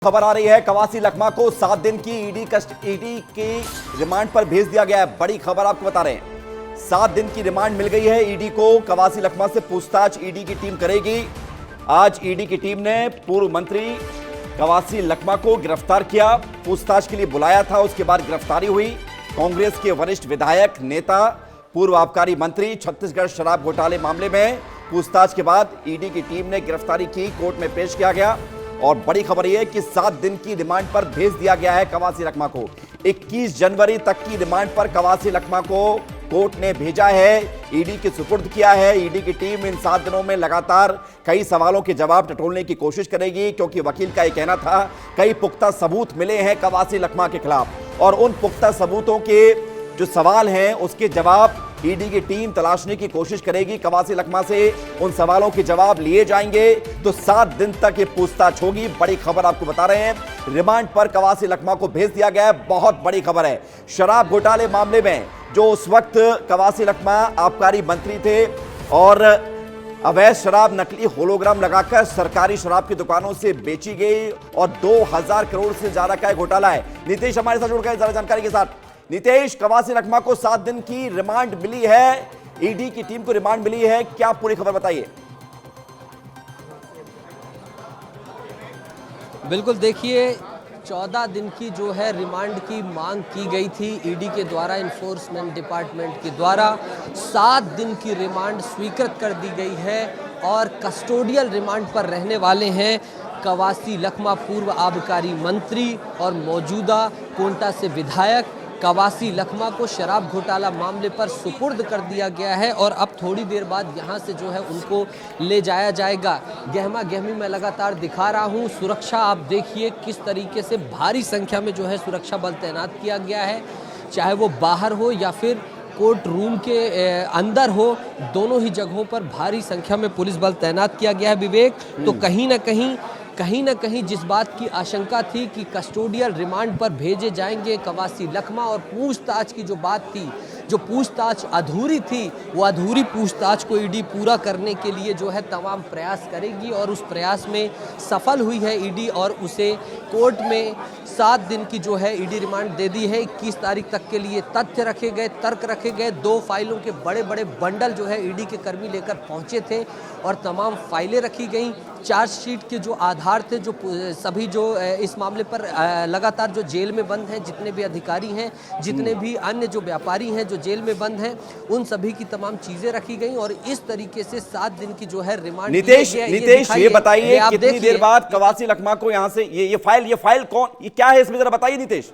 खबर आ रही है कवासी लखमा को 7 दिन की ईडी के रिमांड पर भेज दिया गया है। बड़ी खबर आपको बता रहे हैं, 7 दिन की रिमांड मिल गई है ईडी को। कवासी लखमा से पूछताछ ईडी की टीम करेगी। आज ईडी की टीम ने पूर्व मंत्री कवासी लखमा को गिरफ्तार किया, पूछताछ के लिए बुलाया था। उसके बाद गिरफ्तारी हुई। कांग्रेस के वरिष्ठ विधायक नेता, पूर्व आबकारी मंत्री, छत्तीसगढ़ शराब घोटाले मामले में पूछताछ के बाद ईडी की टीम ने गिरफ्तारी की, कोर्ट में पेश किया गया। और बड़ी खबर यह है कि 7 दिन की रिमांड पर भेज दिया गया है कवासी लखमा को। 21 जनवरी तक की रिमांड पर कवासी लखमा को कोर्ट ने भेजा है, ईडी के सुपुर्द किया है। ईडी की टीम इन 7 दिनों में लगातार कई सवालों के जवाब टटोलने की कोशिश करेगी, क्योंकि वकील का यह कहना था कई पुख्ता सबूत मिले हैं कवासी लखमा के खिलाफ, और उन पुख्ता सबूतों के जो सवाल हैं उसके जवाब ईडी की टीम तलाशने की कोशिश करेगी। कवासी लखमा से उन सवालों के जवाब लिए जाएंगे तो 7 दिन तक ये पूछताछ होगी। बड़ी खबर आपको बता रहे हैं, रिमांड पर कवासी लखमा को भेज दिया गया है। बहुत बड़ी खबर है। शराब घोटाले मामले में जो उस वक्त कवासी लखमा आबकारी मंत्री थे और अवैध शराब नकली होलोग्राम लगाकर सरकारी शराब की दुकानों से बेची गई और 2000 करोड़ से ज्यादा का घोटाला है। नीतीश हमारे साथ जुड़ गए ज्यादा जानकारी के साथ। नीतीश, कवासी लखमा को 7 दिन की रिमांड मिली है, ईडी की टीम को रिमांड मिली है, क्या पूरी खबर बताइए। बिल्कुल, देखिए 14 दिन की जो है रिमांड की मांग की गई थी ईडी के द्वारा, इन्फोर्समेंट डिपार्टमेंट के द्वारा। 7 दिन की रिमांड स्वीकृत कर दी गई है और कस्टोडियल रिमांड पर रहने वाले हैं कवासी लखमा, पूर्व आबकारी मंत्री और मौजूदा कोंटा से विधायक। कवासी लखमा को शराब घोटाला मामले पर सुपुर्द कर दिया गया है और अब थोड़ी देर बाद यहां से जो है उनको ले जाया जाएगा। गहमा गहमी मैं लगातार दिखा रहा हूं। सुरक्षा आप देखिए किस तरीके से भारी संख्या में जो है सुरक्षा बल तैनात किया गया है, चाहे वो बाहर हो या फिर कोर्ट रूम के अंदर हो, दोनों ही जगहों पर भारी संख्या में पुलिस बल तैनात किया गया है। विवेक, तो कहीं ना कहीं जिस बात की आशंका थी कि कस्टोडियल रिमांड पर भेजे जाएंगे कवासी लखमा, और पूछताछ की जो बात थी, जो पूछताछ अधूरी थी, वो अधूरी पूछताछ को ईडी पूरा करने के लिए जो है तमाम प्रयास करेगी और उस प्रयास में सफल हुई है ईडी और उसे कोर्ट में 7 दिन की जो है ईडी रिमांड दे दी है। 21 तारीख तक के लिए तथ्य रखे गए, तर्क रखे गए। 2 फाइलों के बड़े बड़े बंडल जो है ईडी के कर्मी लेकर पहुंचे थे और तमाम फाइलें रखी गई। चार्जशीट के जो आधार थे, जो सभी जो इस मामले पर लगातार जो जेल में बंद हैं, जितने भी अधिकारी हैं, जितने भी अन्य जो व्यापारी हैं जो जेल में बंद हैं, उन सभी की तमाम चीजें रखी गई और इस तरीके से 7 दिन की जो है रिमांड। नीतीश, ये बताइए कितनी देर बाद कवासी लखमा को यहाँ से ये फाइल कौन, ये क्या है इसमें, जरा बताइए नीतीश।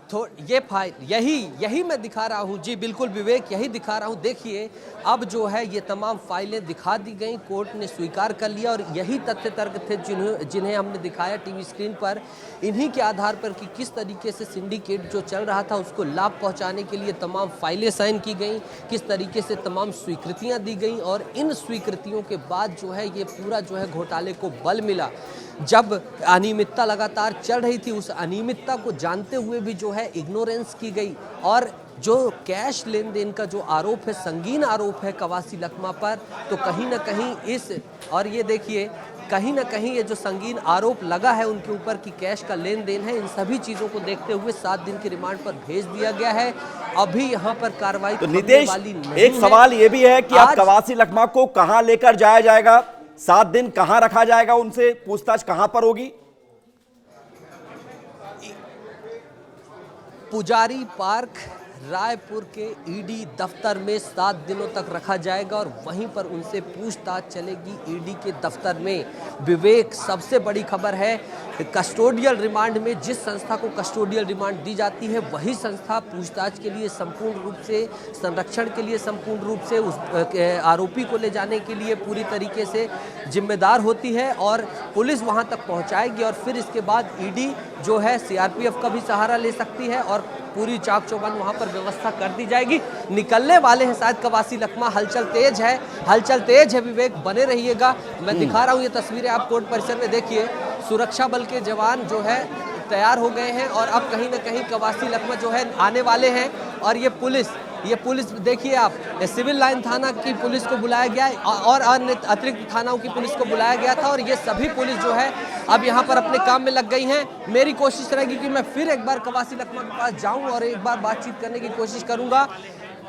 तो ये फाइल यही मैं दिखा रहा हूँ जी, बिल्कुल विवेक, यही दिखा रहा हूँ। देखिए अब जो है ये तमाम फाइलें दिखा दी गई, कोर्ट ने स्वीकार कर लिया और यही तथ्य तर्क थे जिन्हें हमने दिखाया टीवी स्क्रीन पर। इन्हीं के आधार पर कि किस तरीके से सिंडिकेट जो चल रहा था उसको लाभ पहुँचाने के लिए तमाम फाइलें साइन की गई, किस तरीके से तमाम स्वीकृतियाँ दी गई और इन स्वीकृतियों के बाद जो है ये पूरा जो है घोटाले को बल मिला। जब अनियमितता लगातार चल रही थी, उस अनियमितता को जानते हुए भी जो है इग्नोरेंस की गई और जो कैश लेन देन का जो आरोप है, संगीन आरोप है कवासी लखमा पर, तो कहीं ना कहीं और ये देखिए कहीं ना कहीं ये जो संगीन आरोप लगा है उनके ऊपर कि कैश का लेन देन है, इन सभी चीज़ों को देखते हुए 7 दिन की रिमांड पर भेज दिया गया है। अभी यहाँ पर कार्रवाई तो नीतीश, एक सवाल ये भी है कि आप कवासी लखमा को कहाँ लेकर जाया जाएगा, 7 दिन कहां रखा जाएगा, उनसे पूछताछ कहां पर होगी? पुजारी पार्क रायपुर के ईडी दफ्तर में 7 दिनों तक रखा जाएगा और वहीं पर उनसे पूछताछ चलेगी ईडी के दफ्तर में। विवेक, सबसे बड़ी खबर है कस्टोडियल रिमांड में जिस संस्था को कस्टोडियल रिमांड दी जाती है वही संस्था पूछताछ के लिए संपूर्ण रूप से, संरक्षण के लिए संपूर्ण रूप से उस आरोपी को ले जाने के लिए पूरी तरीके से जिम्मेदार होती है और पुलिस वहां तक पहुंचाएगी और फिर इसके बाद ईडी जो है सीआरपीएफ का भी सहारा ले सकती है और पूरी चाक चौबंद वहां पर व्यवस्था कर दी जाएगी। निकलने वाले हैं शायद कवासी लखमा, हलचल तेज है विवेक, बने रहिएगा। मैं दिखा रहा हूं ये तस्वीरें आप कोर्ट परिसर में, देखिए सुरक्षा बल के जवान जो है तैयार हो गए हैं और अब कहीं ना कहीं कवासी लखमा जो है आने वाले हैं और ये पुलिस ये पुलिस देखिए आप, सिविल लाइन थाना की पुलिस को बुलाया गया और अन्य अतिरिक्त थानाओं की पुलिस को बुलाया गया था और ये सभी पुलिस जो है अब यहाँ पर अपने काम में लग गई हैं। मेरी कोशिश रहेगी कि मैं फिर एक बार कवासी लखमा के पास जाऊँ और एक बार बातचीत करने की कोशिश करूँगा।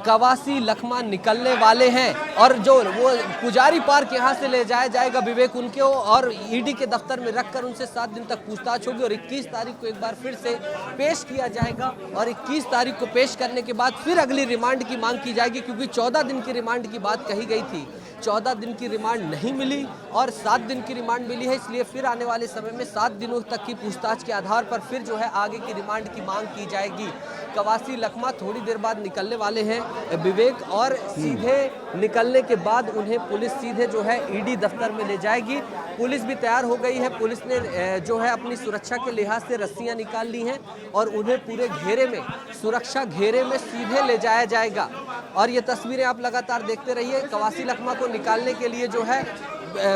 कवासी लखमा निकलने वाले हैं और जो वो पुजारी पार्क यहाँ से ले जाया जाएगा विवेक उनके और ईडी के दफ्तर में रखकर उनसे 7 दिन तक पूछताछ होगी और 21 तारीख को एक बार फिर से पेश किया जाएगा और 21 तारीख को पेश करने के बाद फिर अगली रिमांड की मांग की जाएगी, क्योंकि 14 दिन की रिमांड की बात कही गई थी। 14 दिन की रिमांड नहीं मिली और 7 दिन की रिमांड मिली है, इसलिए फिर आने वाले समय में 7 दिनों तक की पूछताछ के आधार पर फिर जो है आगे की रिमांड की मांग की जाएगी। कवासी लखमा थोड़ी देर बाद निकलने वाले हैं विवेक और सीधे निकलने के बाद उन्हें पुलिस सीधे जो है ईडी दफ्तर में ले जाएगी। पुलिस भी तैयार हो गई है, पुलिस ने जो है अपनी सुरक्षा के लिहाज से रस्सियां निकाल ली हैं और उन्हें पूरे घेरे में, सुरक्षा घेरे में सीधे ले जाया जाएगा। और ये तस्वीरें आप लगातार देखते रहिए। कवासी लखमा को निकालने के लिए जो है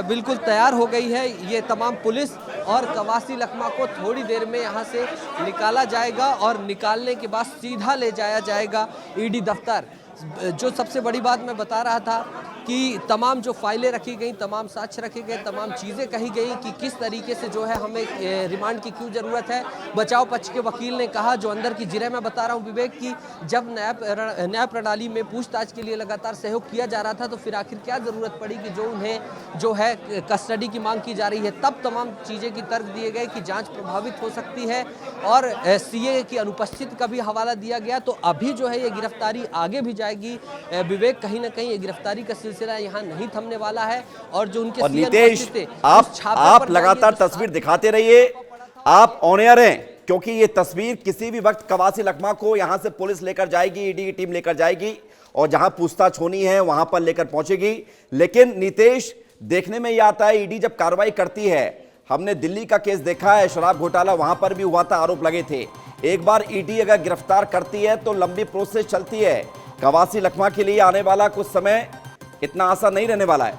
बिल्कुल तैयार हो गई है ये तमाम पुलिस और कवासी लखमा को थोड़ी देर में यहाँ से निकाला जाएगा और निकालने के बाद सीधा ले जाया जाएगा ईडी दफ्तर। जो सबसे बड़ी बात मैं बता रहा था कि तमाम जो फाइलें रखी गई, तमाम साक्ष्य रखे गए, तमाम चीज़ें कही गई कि किस तरीके से जो है हमें रिमांड की क्यों ज़रूरत है। बचाव पक्ष के वकील ने कहा, जो अंदर की जिरह मैं बता रहा हूँ विवेक, कि जब न्याय प्रणाली में पूछताछ के लिए लगातार सहयोग किया जा रहा था तो फिर आखिर क्या ज़रूरत पड़ी कि जो उन्हें जो है कस्टडी की मांग की जा रही है। तब तमाम चीज़ें की तर्क दिए गए कि जाँच प्रभावित हो सकती है और सीए की अनुपस्थिति का भी हवाला दिया गया। तो अभी जो है ये गिरफ्तारी आगे भी जाएगी विवेक, कहीं ना कहीं ये गिरफ्तारी का सिलसिला यहाँ नहीं थमने वाला है। और जो उनके नीतेश, आप लगातार तस्वीर दिखाते रहिए, आप ऑन एयर हैं, क्योंकि ये तस्वीर किसी भी वक्त कवासी लखमा को यहां से पुलिस लेकर जाएगी, ईडी की टीम लेकर जाएगी और जहां पूछताछ होनी है वहां पर लेकर पहुंचेगी। लेकिन नीतेश, देखने में यह आता है ईडी जब कार्रवाई करती है, हमने दिल्ली का केस देखा है, शराब घोटाला वहां पर भी हुआ था, आरोप लगे थे। एक बार ईडी अगर गिरफ्तार करती है तो लंबी प्रोसेस चलती है। कवासी लखमा के लिए आने वाला कुछ समय इतना आसान नहीं रहने वाला है।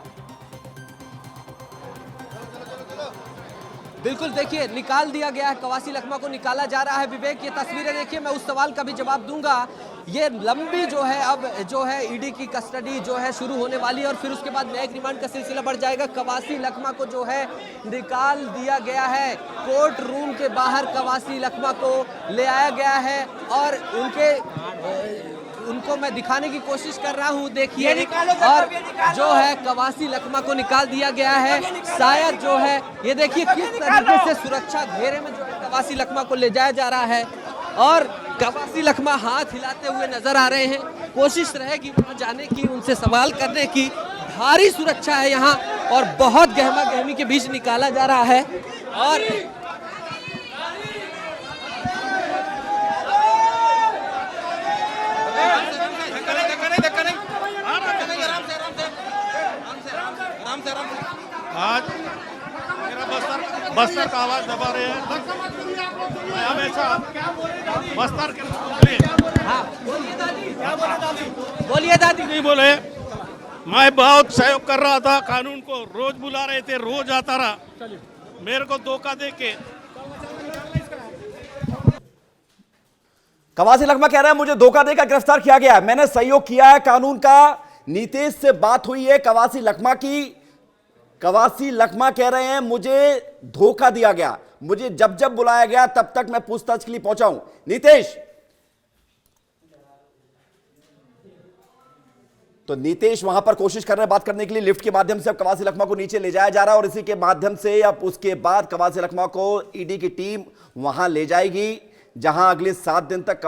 बिल्कुल, देखिए निकाल दिया गया है, कवासी लखमा को निकाला जा रहा है विवेक। ये तस्वीरें देखिए, मैं उस सवाल का भी जवाब दूंगा। ये लंबी जो है अब जो है ईडी की कस्टडी जो है शुरू होने वाली है और फिर उसके बाद न्यायिक रिमांड का सिलसिला बढ़ जाएगा। कवासी लखमा को जो है निकाल दिया गया है, कोर्ट रूम के बाहर कवासी लखमा को ले आया गया है और उनको मैं दिखाने की कोशिश कर रहा हूँ, देखिए। और जो है कवासी लखमा को निकाल दिया गया है, शायद जो है ये देखिए किस तरीके से सुरक्षा घेरे में जो है कवासी लखमा को ले जाया जा रहा है और कवासी लखमा हाथ हिलाते हुए नजर आ रहे हैं। कोशिश रहेगी वहाँ जाने की, उनसे सवाल करने की। भारी सुरक्षा है यहाँ और बहुत गहमा गहमी के बीच निकाला जा रहा है। और आज मेरा बस्तर का आवाज दबा रहे हैं, हमेशा बस्तर के। हाँ, बोलिए दादी। नहीं बोले, मैं बहुत सहयोग कर रहा था, कानून को रोज बुला रहे थे, रोज आता रहा, मेरे को धोखा देके। कवासी लखमा कह रहा है मुझे धोखा देकर गिरफ्तार किया गया, मैंने सहयोग किया है कानून का। नीतीश से बात हुई है कवासी लखमा की, कवासी लखमा कह रहे हैं मुझे धोखा दिया गया, मुझे जब जब बुलाया गया तब तक मैं पूछताछ के लिए पहुंचा हूं। नीतीश, तो नीतीश वहां पर कोशिश कर रहे हैं बात करने के लिए, लिफ्ट के माध्यम से अब कवासी लखमा को नीचे ले जाया जा रहा है और इसी के माध्यम से अब उसके बाद कवासी लखमा को ईडी की टीम वहां ले जाएगी, जहां अगले 7 दिन तक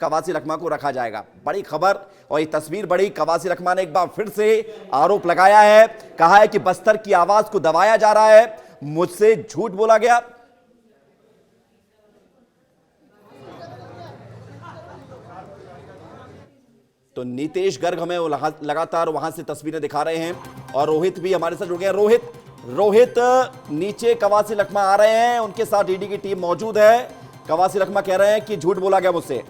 कवासी लखमा को रखा जाएगा। बड़ी खबर और ये तस्वीर बड़ी। कवासी लखमा ने एक बार फिर से आरोप लगाया है, कहा है कि बस्तर की आवाज को दबाया जा रहा है, मुझसे झूठ बोला गया। तो नीतीश गर्ग हमें लगातार वहां से तस्वीरें दिखा रहे हैं और रोहित भी हमारे साथ जुड़ गए हैं। रोहित नीचे कवासी लखमा आ रहे हैं, उनके साथ ईडी की टीम मौजूद है। कवासी लखमा कह रहे हैं कि झूठ बोला गया मुझसे।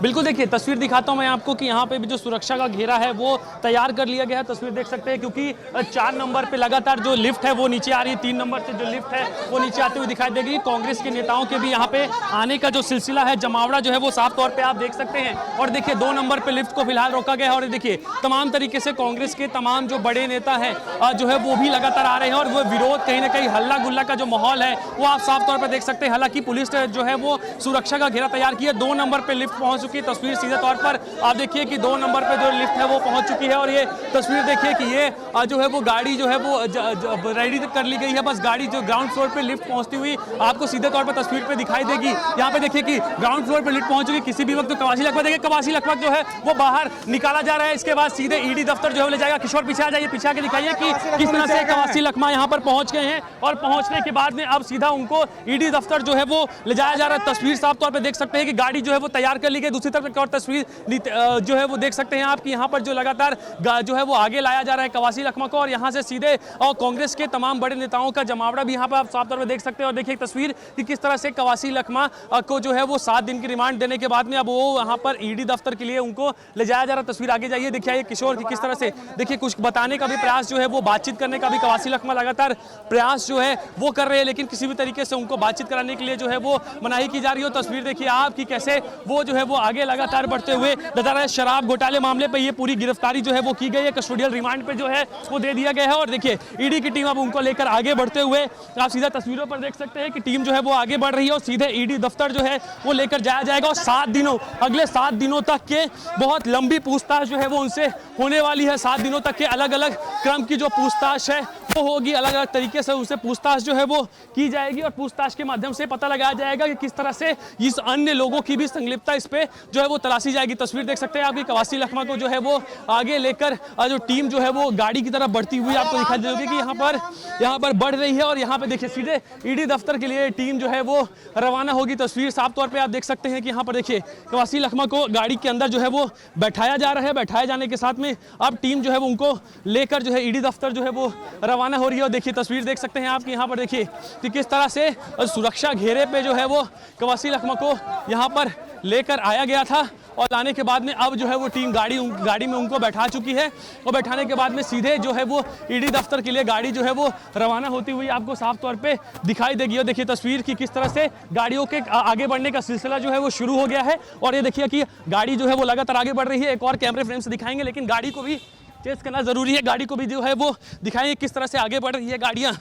बिल्कुल, देखिए तस्वीर दिखाता हूं मैं आपको कि यहाँ पे भी जो सुरक्षा का घेरा है वो तैयार कर लिया गया है। तस्वीर देख सकते हैं क्योंकि 4 नंबर पे लगातार जो लिफ्ट है वो नीचे आ रही है, 3 नंबर से जो लिफ्ट है वो नीचे आते हुए दिखाई देगी। कांग्रेस के नेताओं के भी यहाँ पे आने का जो सिलसिला है, जमावड़ा जो है वो साफ तौर पे आप देख सकते हैं। और देखिए 2 नंबर पे लिफ्ट को फिलहाल रोका गया है और देखिए तमाम तरीके से कांग्रेस के तमाम जो बड़े नेता हैं जो है वो भी लगातार आ रहे हैं और वो विरोध कहीं ना कहीं हल्ला गुल्ला का जो माहौल है वो आप साफ तौर पर देख सकते हैं। हालांकि पुलिस जो है वो सुरक्षा का घेरा तैयार किया। 2 नंबर पे लिफ्ट पहुंच चुकी है। तस्वीर सीधे तौर पर आप देखिए कि 2 नंबर पे जो लिफ्ट है वो पहुंच चुकी है और ये तस्वीर देखिए कि ये जो है वो गाड़ी जो है वो रेडी कर ली गई है। बस गाड़ी जो ग्राउंड फ्लोर पे लिफ्ट पहुंचती हुई आपको सीधे तौर पर तस्वीर पे दिखाई देगी। यहाँ पे देखिए कि ग्राउंड फ्लोर पे लिफ्ट पहुंच चुकी, किसी भी वक्त तो कवासी लखपत देखिए, कवासी लखपत जो है वो बाहर निकाला जा रहा है। इसके बाद सीधे ईडी दफ्तर जो है ले जाएगा। किशोर पीछे आ जाइए, पीछे आके दिखाइए कि किस तरह से कवासी लखमा यहाँ पर पहुंच गए हैं और पहुंचने के बाद में अब सीधा उनको ईडी दफ्तर जो है वो ले जाया जा रहा है। तस्वीर साफ तौर पर देख सकते हैं कि गाड़ी जो है वो तैयार कर ली गई। दूसरी तरफ एक और तस्वीर जो है वो देख सकते हैं आप कि यहाँ पर जो लगातार जो है वो आगे लाया जा रहा है कवासी लखमा को और यहाँ से सीधे और कांग्रेस के तमाम बड़े नेताओं का जमावड़ा भी यहाँ पर आप साफ तौर पर देख सकते हैं। और देखिए तस्वीर कि किस तरह से कवासी लखमा को जो है वो 7 दिन की रिमांड देने के बाद में अब वो यहाँ पर ईडी दफ्तर के लिए उनको ले जाया जा रहा है। तस्वीर आगे जाइए, देखिए किशोर की किस तरह से देखिए कुछ बताने का भी प्रयास जो है वो बातचीत करने का भी कवासी लखमा लगातार प्रयास जो है वो कर रहे हैं, लेकिन किसी भी तरीके से उनको बातचीत कराने के लिए जो है वो मनाही की जा रही है। तस्वीर देखिए आप कि कैसे वो जो है वो आगे लगातार बढ़ते हुए नजर आ रहे हैं। शराब घोटाले मामले पे ये पूरी गिरफ्तारी जो है वो की गई है, कस्टोडियल रिमांड पे जो है वो दे दिया गया है और देखिए ईडी की टीम अब उनको लेकर आगे बढ़ते हुए आप सीधा तस्वीरों पर देख सकते हैं कि टीम जो है वो आगे बढ़ रही है और सीधे ईडी दफ्तर जो है वो लेकर जाया जाएगा और 7 दिनों अगले 7 दिनों तक के बहुत लंबी पूछताछ जो है वो उनसे होने वाली है। 7 दिनों तक के अलग अलग क्रम की जो पूछताछ है वो होगी, अलग अलग तरीके से उनसे पूछताछ जो है वो की जाएगी और पूछताछ के माध्यम से पता लगाया जाएगा कि किस तरह से इस अन्य लोगों की भी संलिप्तता इस पे जो है वो तलाशी जाएगी। तस्वीर देख सकते हैं आपकी कवासी लखमा को जो है वो आगे लेकर जो टीम जो है वो गाड़ी की तरफ बढ़ती हुई आपको दिखाई देगी कि यहाँ पर बढ़ रही है और यहाँ पे देखिए सीधे ईडी दफ्तर के लिए टीम जो है वो रवाना होगी। तस्वीर साफ तौर पे आप देख सकते हैं कि यहाँ पर देखिए कवासी लखमा को गाड़ी के अंदर जो है वो बैठाया जा रहा है। बैठाए जाने के साथ में अब टीम जो है वो उनको लेकर जो है ईडी दफ्तर जो है वो रवाना हो रही है और देखिए तस्वीर देख सकते हैं आप कि यहाँ पर देखिए कि किस तरह से सुरक्षा घेरे पे जो है वो कवासी लखमा को यहाँ पर लेकर आया गया था और लाने के बाद में अब जो है वो टीम गाड़ी में उनको बैठा चुकी है और बैठाने के बाद में सीधे जो है वो ईडी दफ्तर के लिए गाड़ी जो है वो रवाना होती हुई आपको साफ तौर पे दिखाई देगी। और देखिए तस्वीर की किस तरह से गाड़ियों के आगे बढ़ने का सिलसिला जो है वो शुरू हो गया है और ये देखिए कि गाड़ी जो है वो लगातार आगे बढ़ रही है। एक और कैमरे फ्रेम से दिखाएंगे, लेकिन गाड़ी को भी चेस करना जरूरी है, गाड़ी को भी जो है वो दिखाएंगे किस तरह से आगे बढ़ रही है गाड़ियाँ।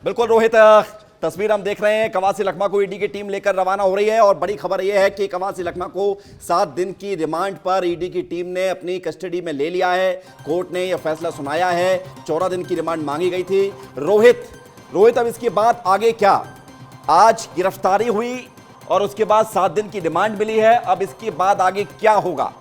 बिल्कुल रोहित, तस्वीर हम देख रहे हैं कवासी लखमा को ईडी की टीम लेकर रवाना हो रही है और बड़ी खबर यह है कि कवासी लखमा को 7 दिन की रिमांड पर ईडी की टीम ने अपनी कस्टडी में ले लिया है। कोर्ट ने यह फैसला सुनाया है। 14 दिन की रिमांड मांगी गई थी। रोहित अब इसके बाद आगे क्या? आज गिरफ्तारी हुई और उसके बाद 7 दिन की रिमांड मिली है, अब इसके बाद आगे क्या होगा?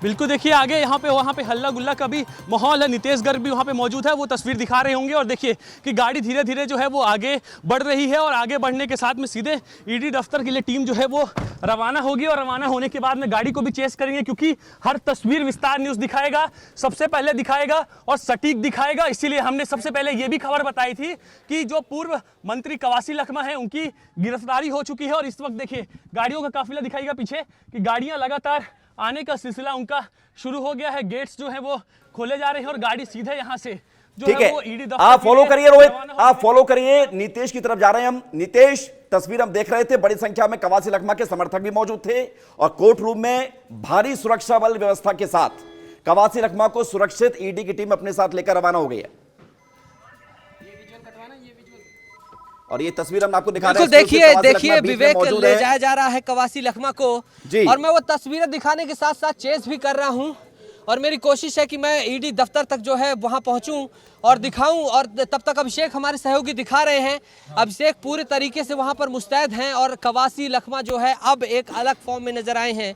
बिल्कुल देखिए आगे यहाँ पे वहाँ पे हल्ला गुल्ला का भी माहौल है। नितेश गर्ग भी वहाँ पे मौजूद है, वो तस्वीर दिखा रहे होंगे और देखिए कि गाड़ी धीरे धीरे जो है वो आगे बढ़ रही है और आगे बढ़ने के साथ में सीधे ईडी दफ्तर के लिए टीम जो है वो रवाना होगी और रवाना होने के बाद में गाड़ी को भी चेस करेंगे क्योंकि हर तस्वीर विस्तार न्यूज़ दिखाएगा, सबसे पहले दिखाएगा और सटीक दिखाएगा। इसीलिए हमने सबसे पहले ये भी खबर बताई थी कि जो पूर्व मंत्री कवासी लखमा है उनकी गिरफ्तारी हो चुकी है और इस वक्त देखिए गाड़ियों का काफिला दिखाएगा पीछे कि गाड़ियाँ लगातार आने का सिलसिला उनका शुरू हो गया है। गेट्स जो है वो खोले जा रहे हैं और गाड़ी सीधे यहाँ से ठीक है, आप फॉलो करिए रोहित, आप फॉलो करिए। नीतीश की तरफ जा रहे हैं हम। नीतीश, तस्वीर हम देख रहे थे, बड़ी संख्या में कवासी लखमा के समर्थक भी मौजूद थे और कोर्ट रूम में भारी सुरक्षा बल व्यवस्था के साथ कवासी लखमा को सुरक्षित ईडी की टीम अपने साथ लेकर रवाना हो गई है और ये तस्वीर हम आपको दिखा रहे हैं। देखिए विवेक ले जाया जा रहा है कवासी लखमा को और मैं वो तस्वीरें दिखाने के साथ साथ चेस भी कर रहा हूं और मेरी कोशिश है कि मैं ईडी दफ्तर तक जो है वहां पहुंचूं और दिखाऊं और तब तक अभिषेक हमारे सहयोगी दिखा रहे हैं। अभिषेक पूरे तरीके से वहां पर मुस्तैद हैं और कवासी लखमा जो है अब एक अलग फॉर्म में नजर आए हैं।